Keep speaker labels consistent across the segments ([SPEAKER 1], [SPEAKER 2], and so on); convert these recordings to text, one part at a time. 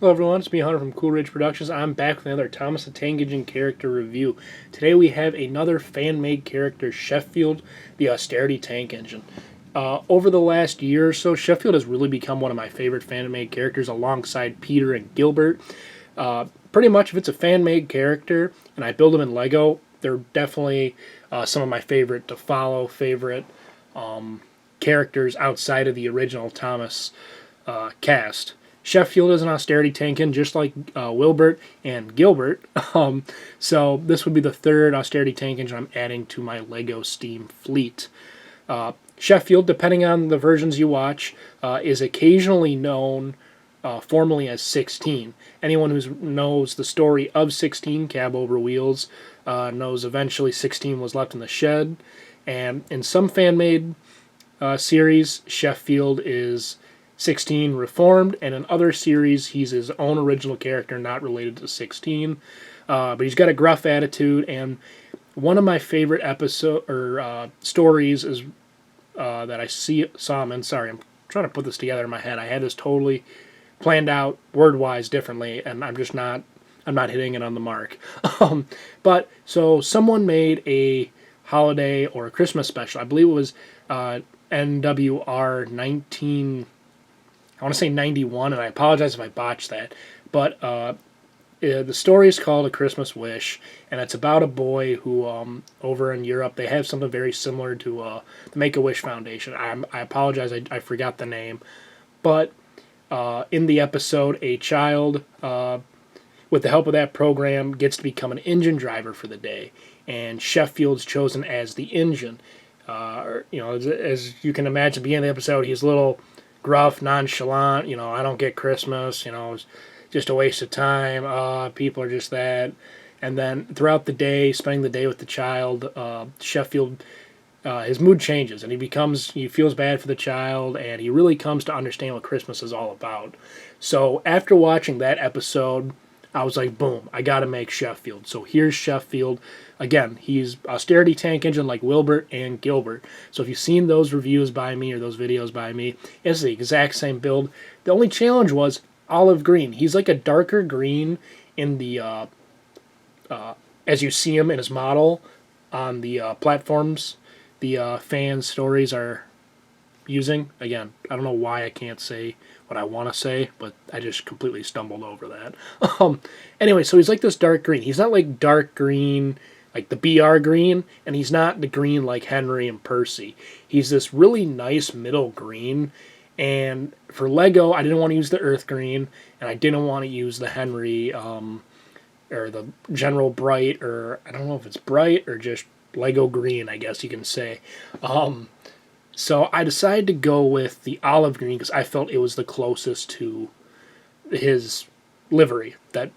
[SPEAKER 1] Hello everyone, it's me Hunter from CoolRidge Productions. I'm back with another Thomas the Tank Engine character review. Today we have another fan-made character, Sheffield, the Austerity Tank Engine. Over the last year or so, Sheffield has really become one of my favorite fan-made characters alongside Peter and Gilbert. Pretty much if it's a fan-made character and I build them in Lego, they're definitely some of my favorite to follow, favorite characters outside of the original Thomas cast. Sheffield is an austerity tankin, just like Wilbert and Gilbert. So this would be the third austerity tank engine I'm adding to my Lego Steam fleet. Sheffield, depending on the versions you watch, is occasionally known formally as 16. Anyone who knows the story of 16, Cab Over Wheels, knows eventually 16 was left in the shed. And in some fan-made series, Sheffield is 16 reformed, and in other series he's his own original character not related to 16, but he's got a gruff attitude. And one of my favorite stories is that I saw him in. Sorry, I'm trying to put this together in my head. I had this totally planned out word wise differently, and I'm not hitting it on the mark. But so someone made a holiday or a Christmas special. I believe it was NWR 19, I want to say 91, and I apologize if I botched that. But the story is called A Christmas Wish, and it's about a boy who, over in Europe, they have something very similar to the Make-A-Wish Foundation. I apologize, I forgot the name. But in the episode, a child, with the help of that program, gets to become an engine driver for the day. And Sheffield's chosen as the engine. As you can imagine, at the beginning of the episode, he's a little gruff, nonchalant, I don't get Christmas, it's just a waste of time, people are just that. And then throughout the day, spending the day with the child, Sheffield, his mood changes, and he feels bad for the child, and he really comes to understand what Christmas is all about. So after watching that episode, I was like, boom, I gotta make Sheffield. So here's Sheffield. Again, he's austerity tank engine like Wilbert and Gilbert. So if you've seen those reviews by me or those videos by me, it's the exact same build. The only challenge was olive green. He's like a darker green in the, as you see him in his model on the platforms the fan stories are using. Again, I don't know why I can't say what I want to say, but I just completely stumbled over that. Anyway, so he's like this dark green. He's not like dark green, like the BR green, and he's not the green like Henry and Percy. He's this really nice middle green, and for Lego, I didn't want to use the earth green, and I didn't want to use the Henry, or the General Bright, or I don't know if it's bright or just Lego green, I guess you can say. So I decided to go with the olive green because I felt it was the closest to his livery that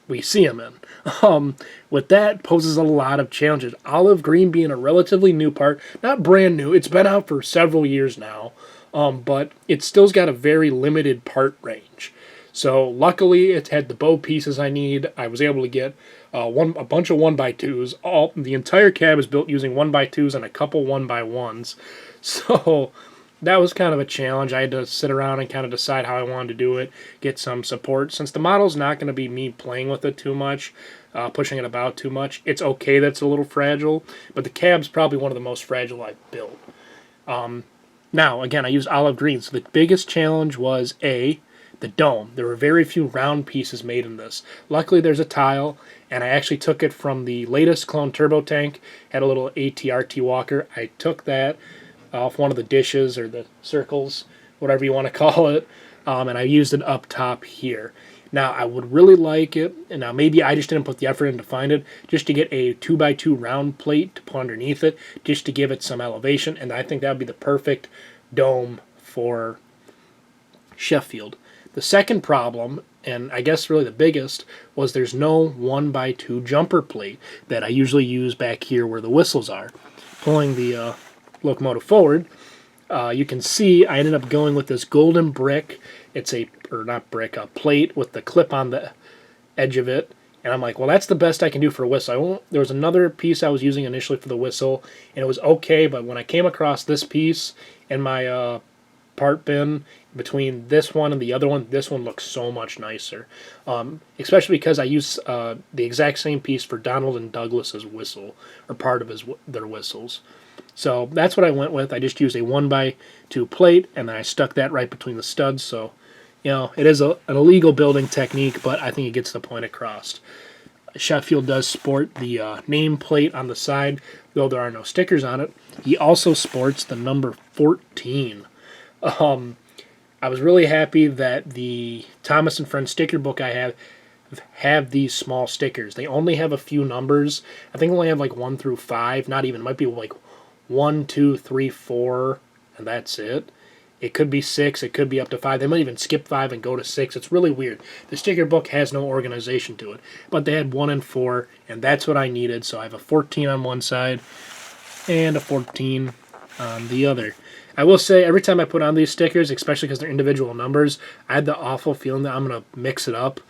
[SPEAKER 1] we see him in. With that poses a lot of challenges. Olive green being a relatively new part, not brand new, it's been out for several years now, but it still's got a very limited part range. So luckily it had the bow pieces I need. I was able to get a bunch of 1x2s. The entire cab is built using 1x2s and a couple 1x1s. So that was kind of a challenge. I had to sit around and kind of decide how I wanted to do it, get some support. Since the model's not going to be me playing with it too much, pushing it about too much, it's okay that it's a little fragile, but the cab's probably one of the most fragile I've built. Now, again, I used olive green, so the biggest challenge was the dome. There were very few round pieces made in this. Luckily, there's a tile, and I actually took it from the latest clone turbo tank. Had a little ATRT walker. I took that off one of the dishes or the circles, whatever you want to call it, and I used it up top here. Now, I would really like it, and now maybe I just didn't put the effort in to find it, just to get a 2x2 round plate to put underneath it, just to give it some elevation, and I think that would be the perfect dome for Sheffield. The second problem, and I guess really the biggest, was there's no 1x2 jumper plate that I usually use back here where the whistles are. Pulling the locomotive forward, you can see I ended up going with this golden brick. It's a plate with the clip on the edge of it. And I'm like, well, that's the best I can do for a whistle. There was another piece I was using initially for the whistle, and it was okay, but when I came across this piece in my part bin, between this one and the other one, this one looks so much nicer. Especially because I use the exact same piece for Donald and Douglas's whistle, or part of their whistles. So that's what I went with. I just used a 1x2 plate, and then I stuck that right between the studs. So, it is an illegal building technique, but I think it gets the point across. Sheffield does sport the name plate on the side, though there are no stickers on it. He also sports the number 14. I was really happy that the Thomas and Friends sticker book I have these small stickers. They only have a few numbers. I think they only have like 1 through 5. Not even. It might be like 1, 2, 3, 4, and that's it. It could be 6. It could be up to 5. They might even skip 5 and go to 6. It's really weird. The sticker book has no organization to it. But they had 1 and 4, and that's what I needed. So I have a 14 on one side and a 14 on the other. I will say, every time I put on these stickers, especially because they're individual numbers, I had the awful feeling that I'm going to mix it up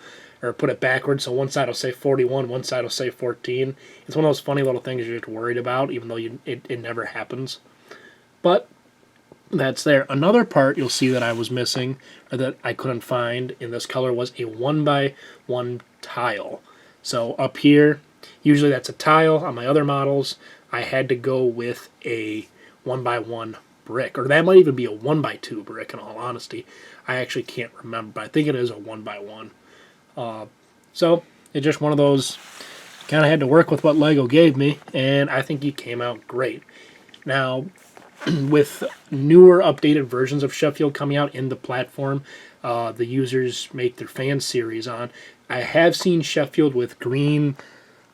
[SPEAKER 1] or put it backwards, so one side will say 41, one side will say 14. It's one of those funny little things you're just worried about, even though it never happens. But that's there. Another part you'll see that I was missing, or that I couldn't find in this color, was a 1x1 tile. So up here, usually that's a tile. On my other models, I had to go with a 1x1 brick, or that might even be a 1x2 brick, in all honesty. I actually can't remember, but I think it is a 1x1. So it's just one of those, kind of had to work with what Lego gave me, and I think he came out great. Now, with newer updated versions of Sheffield coming out in the platform, the users make their fan series on, I have seen Sheffield with green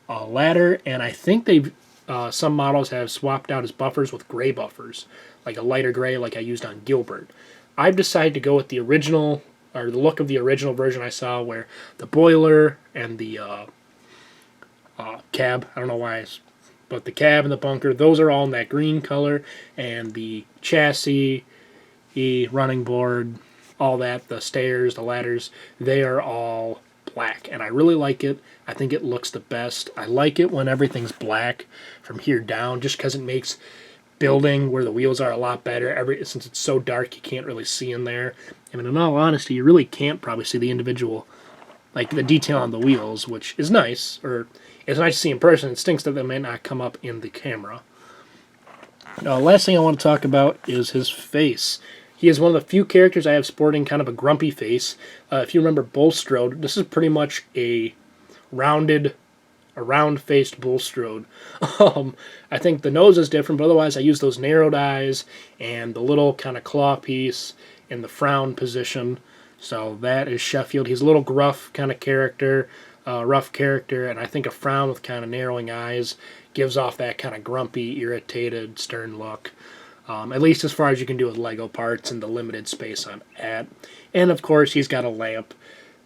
[SPEAKER 1] ladder, and I think they've some models have swapped out his buffers with gray buffers, like a lighter gray like I used on Gilbert. I've decided to go with the original, or the look of the original version I saw, where the boiler and the cab, I don't know why, but the cab and the bunker, those are all in that green color, and the chassis, the running board, all that, the stairs, the ladders, they are all black, and I really like it. I think it looks the best. I like it when everything's black from here down, just because it makes building where the wheels are a lot better. Since it's so dark, you can't really see in there. I mean, in all honesty, you really can't probably see the individual, like the detail on the wheels, which is nice, or it's nice to see in person. It stinks that they may not come up in the camera. Last thing I want to talk about is his face. He is one of the few characters I have sporting kind of a grumpy face. If you remember Bulstrode, this is pretty much a round-faced Bulstrode. I think the nose is different, but otherwise I use those narrowed eyes and the little kind of claw piece in the frown position. So that is Sheffield. He's a little gruff kind of character, rough character, and I think a frown with kind of narrowing eyes gives off that kind of grumpy, irritated, stern look. At least as far as you can do with Lego parts and the limited space I'm at. And of course, he's got a lamp.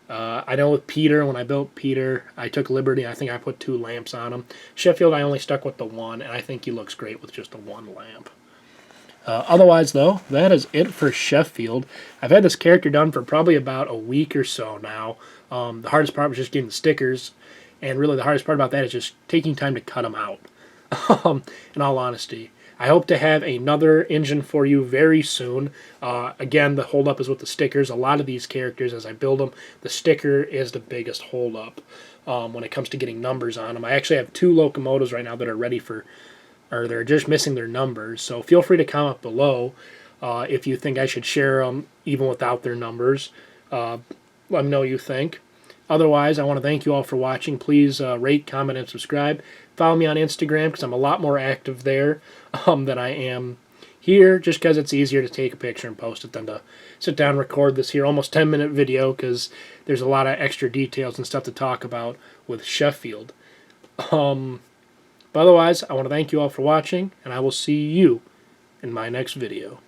[SPEAKER 1] I know with Peter, when I built Peter, I took liberty. I think I put 2 lamps on him. Sheffield, I only stuck with the 1, and I think he looks great with just the 1 lamp. Otherwise, though, that is it for Sheffield. I've had this character done for probably about a week or so now. The hardest part was just getting the stickers, and really the hardest part about that is just taking time to cut them out, in all honesty. I hope to have another engine for you very soon. Again, the holdup is with the stickers. A lot of these characters, as I build them, the sticker is the biggest holdup when it comes to getting numbers on them. I actually have 2 locomotives right now that are ready for, or they're just missing their numbers. So feel free to comment below if you think I should share them even without their numbers. Let me know what you think. Otherwise, I want to thank you all for watching. Please rate, comment, and subscribe. Follow me on Instagram because I'm a lot more active there than I am here, just because it's easier to take a picture and post it than to sit down and record this here almost 10-minute video, because there's a lot of extra details and stuff to talk about with Sheffield. But otherwise, I want to thank you all for watching, and I will see you in my next video.